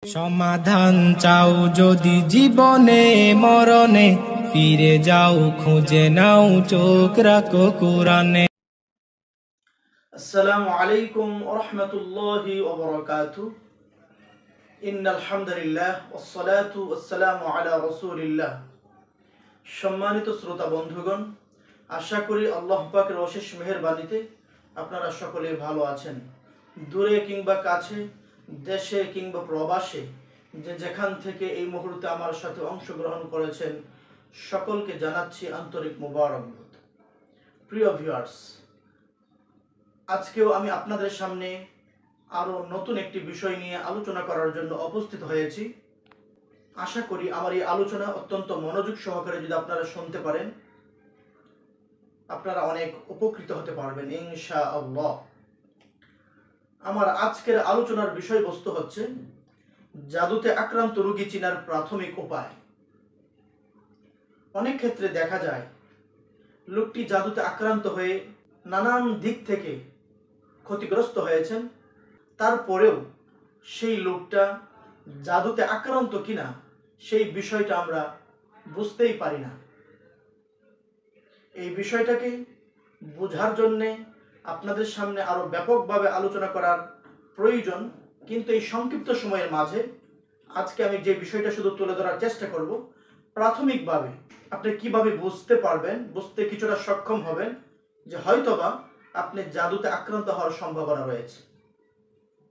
সমাধান চাও যদি জীবনে মরণে, ফিরে যাও খুঁজে নাও চোখ রাখো কুরআনে। আসসালামু আলাইকুম ওয়া রাহমাতুল্লাহি ওয়া বারাকাতুহু। ইন্নাল হামদুলিল্লাহ ওয়াসসালাতু ওয়াসসালামু আলা রাসূলিল্লাহ। সম্মানিত শ্রোতা বন্ধুগণ, আশা করি আল্লাহ পাকের অশেষ মেহেরবানিতে আপনারা সকলে ভালো আছেন। দূরে কিংবা কাছে, দেশে কিংবা প্রবাসে, যে যেখান থেকে এই মুহূর্তে আমার সাথে অংশগ্রহণ করেছেন, সকলকে জানাচ্ছি আন্তরিক মোবারকবাদ। প্রিয় ভিউয়ার্স, আজকেও আমি আপনাদের সামনে আরও নতুন একটি বিষয় নিয়ে আলোচনা করার জন্য উপস্থিত হয়েছি। আশা করি আমার এই আলোচনা অত্যন্ত মনোযোগ সহকারে যদি আপনারা শুনতে পারেন, আপনারা অনেক উপকৃত হতে পারবেন ইনশাআল্লাহ। আমার আজকের আলোচনার বিষয়বস্তু হচ্ছে জাদুতে আক্রান্ত রোগী চেনার প্রাথমিক উপায়। অনেক ক্ষেত্রে দেখা যায় লোকটি জাদুতে আক্রান্ত হয়ে নানান দিক থেকে ক্ষতিগ্রস্ত হয়েছেন, তারপরেও সেই লোকটা জাদুতে আক্রান্ত কিনা সেই বিষয়টা আমরা বুঝতেই পারি না। এই বিষয়টাকে বোঝার জন্যে আপনাদের সামনে আরো ব্যাপকভাবে আলোচনা করার প্রয়োজন, কিন্তু এই সংক্ষিপ্ত সময়ের মাঝে আজকে আমি যে বিষয়টা শুধু তুলে ধরার চেষ্টা করব, প্রাথমিকভাবে আপনি কিভাবে বুঝতে পারবেন, বুঝতে কিছুটা সক্ষম হবেন যে হয়তোবা আপনি জাদুতে আক্রান্ত হওয়ার সম্ভাবনা রয়েছে।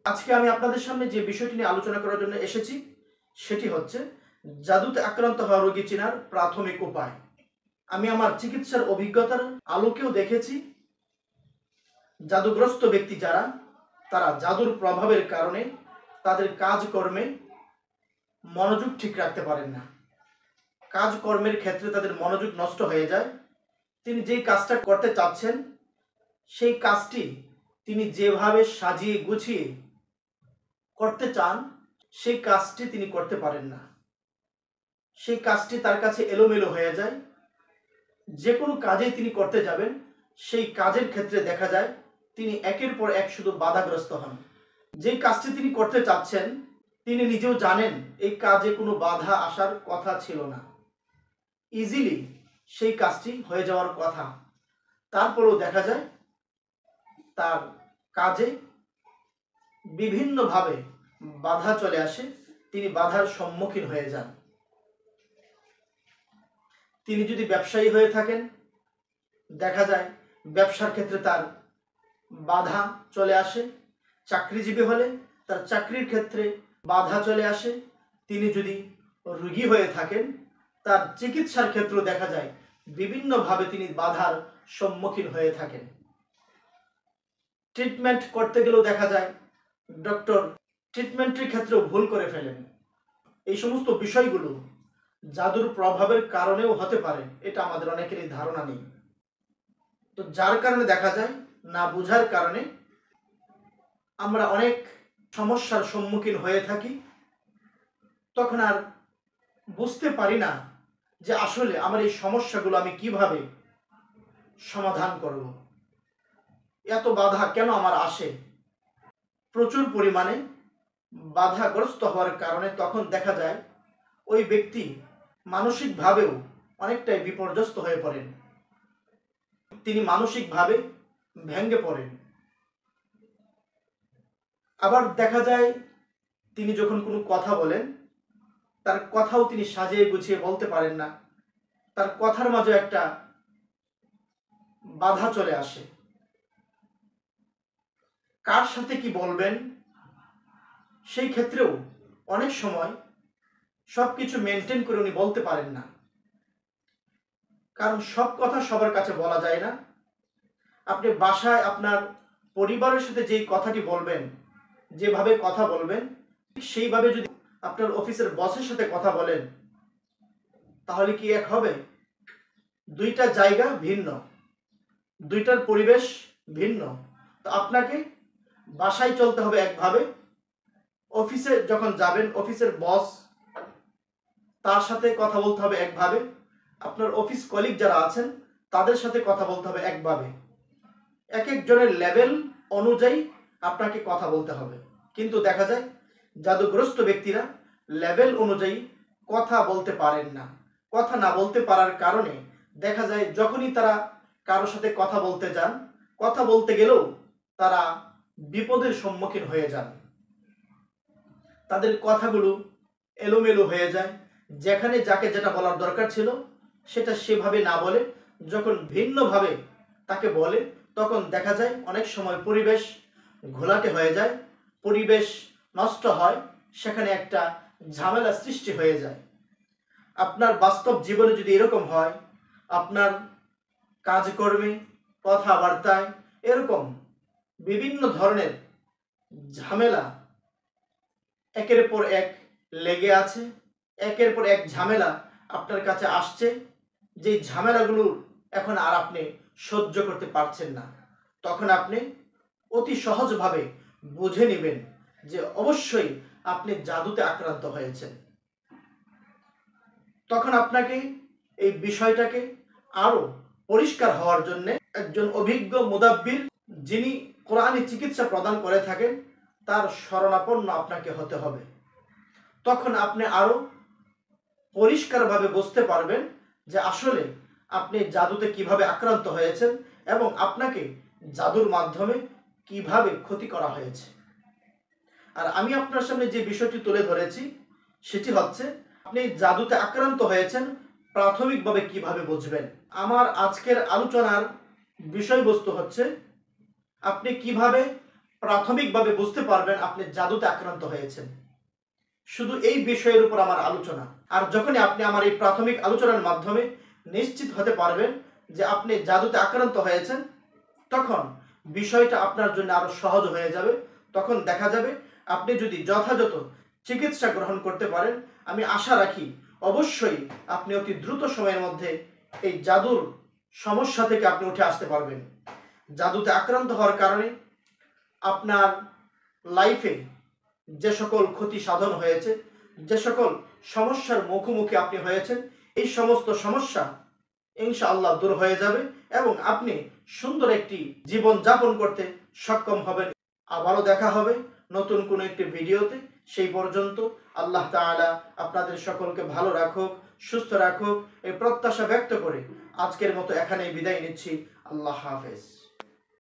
আজকে আমি আপনাদের সামনে যে বিষয়টি নিয়ে আলোচনা করার জন্য এসেছি সেটি হচ্ছে জাদুতে আক্রান্ত হওয়া রোগী চেনার প্রাথমিক উপায়। আমি আমার চিকিৎসার অভিজ্ঞতার আলোকেও দেখেছি জাদুগ্রস্ত ব্যক্তি যারা, তারা জাদুর প্রভাবের কারণে তাদের কাজকর্মে মনোযোগ ঠিক রাখতে পারেন না। কাজকর্মের ক্ষেত্রে তাদের মনোযোগ নষ্ট হয়ে যায়। তিনি যেই কাজটা করতে চাচ্ছেন সেই কাজটি তিনি যেভাবে সাজিয়ে গুছিয়ে করতে চান সেই কাজটি তিনি করতে পারেন না। সেই কাজটি তার কাছে এলোমেলো হয়ে যায়। যে কোনো কাজেই তিনি করতে যাবেন সেই কাজের ক্ষেত্রে দেখা যায় তিনি একের পর এক শুধু বাধাগ্রস্ত হন। যে কাজটি তিনি করতে চাচ্ছেন তিনি নিজেও জানেন এই কাজে কোনো বাধা আসার কথা ছিল না, ইজিলি সেই কাজটি হয়ে যাওয়ার কথা, তারপরেও দেখা যায় তার কাজে বিভিন্নভাবে বাধা চলে আসে, তিনি বাধার সম্মুখীন হয়ে যান। তিনি যদি ব্যবসায়ী হয়ে থাকেন, দেখা যায় ব্যবসার ক্ষেত্রে তার বাধা চলে আসে। চাকরিজীবী হলে তার চাকরির ক্ষেত্রে বাধা চলে আসে। তিনি যদি রোগী হয়ে থাকেন, তার চিকিৎসার ক্ষেত্রেও দেখা যায় বিভিন্নভাবে তিনি বাধার সম্মুখীন হয়ে থাকেন। ট্রিটমেন্ট করতে গেলেও দেখা যায় ডক্টর ট্রিটমেন্টের ক্ষেত্রেও ভুল করে ফেলেন। এই সমস্ত বিষয়গুলো জাদুর প্রভাবের কারণেও হতে পারে, এটা আমাদের অনেকেরই ধারণা নেই। তো যার কারণে দেখা যায় না বোঝার কারণে আমরা অনেক সমস্যার সম্মুখীন হয়ে থাকি। তখন আর বুঝতে পারি না যে আসলে আমার এই সমস্যাগুলো আমি কিভাবে সমাধান করব, এত বাধা কেন আমার আসে। প্রচুর পরিমাণে বাধাগ্রস্ত হওয়ার কারণে তখন দেখা যায় ওই ব্যক্তি মানসিকভাবেও অনেকটাই বিপর্যস্ত হয়ে পড়েন। তিনি মানসিকভাবে ভেঙে পড়েন। আবার দেখা যায় তিনি যখন কোনো কথা বলেন তার কথাও তিনি সাজিয়ে গুছিয়ে বলতে পারেন না, তার কথার মাঝে একটা বাধা চলে আসে। কার সাথে কি বলবেন সেই ক্ষেত্রেও অনেক সময় সবকিছু মেনটেন করে উনি বলতে পারেন না, কারণ সব কথা সবার কাছে বলা যায় না। আপনি বাসায় আপনার পরিবারের সাথে যেই কথাটি বলবেন, যেভাবে কথা বলবেন, সেইভাবে যদি আপনার অফিসের বসের সাথে কথা বলেন তাহলে কি এক হবে? দুইটা জায়গা ভিন্ন, দুইটার পরিবেশ ভিন্ন। তো আপনাকে বাসায় চলতে হবে একভাবে, অফিসে যখন যাবেন অফিসের বস তার সাথে কথা বলতে হবে একভাবে, আপনার অফিস কলিগ যারা আছেন তাদের সাথে কথা বলতে হবে একভাবে। এক একজনের লেভেল অনুযায়ী আপনাকে কথা বলতে হবে। কিন্তু দেখা যায় জাদুগ্রস্ত ব্যক্তিরা লেভেল অনুযায়ী কথা বলতে পারেন না। কথা না বলতে পারার কারণে দেখা যায় যখনই তারা কারোর সাথে কথা বলতে যান, কথা বলতে গেলেও তারা বিপদের সম্মুখীন হয়ে যান। তাদের কথাগুলো এলোমেলো হয়ে যায়। যেখানে যাকে যেটা বলার দরকার ছিল সেটা সেভাবে না বলে যখন ভিন্নভাবে তাকে বলে, তখন দেখা যায় অনেক সময় পরিবেশ ঘোলাটে হয়ে যায়, পরিবেশ নষ্ট হয়, সেখানে একটা ঝামেলা সৃষ্টি হয়ে যায়। আপনার বাস্তব জীবনে যদি এরকম হয়, আপনার কাজকর্মে, কথাবার্তায় এরকম বিভিন্ন ধরনের ঝামেলা একের পর এক লেগে আছে, একের পর এক ঝামেলা আপনার কাছে আসছে, যে ঝামেলাগুলো এখন আর আপনি সহ্য করতে পারছেন না, তখন আপনি অতি সহজভাবে বুঝে নেবেন যে অবশ্যই আপনি জাদুতে আক্রান্ত হয়েছেন। তখন আপনাকে এই বিষয়টাকে আরো পরিষ্কার হওয়ার জন্য একজন অভিজ্ঞ মুদাব্বির, যিনি কোরআনী চিকিৎসা প্রদান করে থাকেন, তার শরণাপন্ন আপনাকে হতে হবে। তখন আপনি আরো পরিষ্কারভাবে বুঝতে পারবেন যে আসলে আপনি জাদুতে কিভাবে আক্রান্ত হয়েছেন এবং আপনাকে জাদুর মাধ্যমে কিভাবে ক্ষতি করা হয়েছে। আর আমি আপনার সামনে যে বিষয়টি তুলে ধরেছি সেটি হচ্ছে, আপনি জাদুতে আক্রান্ত হয়েছেন প্রাথমিকভাবে কিভাবে বুঝবেন। আমার আজকের আলোচনার বিষয়বস্তু হচ্ছে আপনি কিভাবে প্রাথমিকভাবে বুঝতে পারবেন আপনি জাদুতে আক্রান্ত হয়েছেন। শুধু এই বিষয়ের উপর আমার আলোচনা। আর যখনই আপনি আমার এই প্রাথমিক আলোচনার মাধ্যমে নিশ্চিত হতে পারবেন যে আপনি জাদুতে আক্রান্ত হয়েছেন, তখন বিষয়টা আপনার জন্য আরো সহজ হয়ে যাবে। তখন দেখা যাবে আপনি যদি যথাযথ চিকিৎসা গ্রহণ করতে পারেন, আমি আশা রাখি অবশ্যই আপনি অতি দ্রুত সময়ের মধ্যে এই জাদুর সমস্যা থেকে আপনি উঠে আসতে পারবেন। জাদুতে আক্রান্ত হওয়ার কারণে আপনার লাইফে যে সকল ক্ষতি সাধন হয়েছে, যে সকল সমস্যার মুখোমুখি আপনি হয়েছেন, এই সমস্ত সমস্যা ইনশাআল্লাহ দূর হয়ে যাবে এবং আপনি সুন্দর একটি জীবন যাপন করতে সক্ষম হবেন। আবারও দেখা হবে নতুন কোনো একটি ভিডিওতে। সেই পর্যন্ত আল্লাহ তাআলা আপনাদের সকলকে ভালো রাখুক, সুস্থ রাখুক, এই প্রত্যাশা ব্যক্ত করে আজকের মতো এখানেই বিদায় নিচ্ছি। আল্লাহ হাফেজ।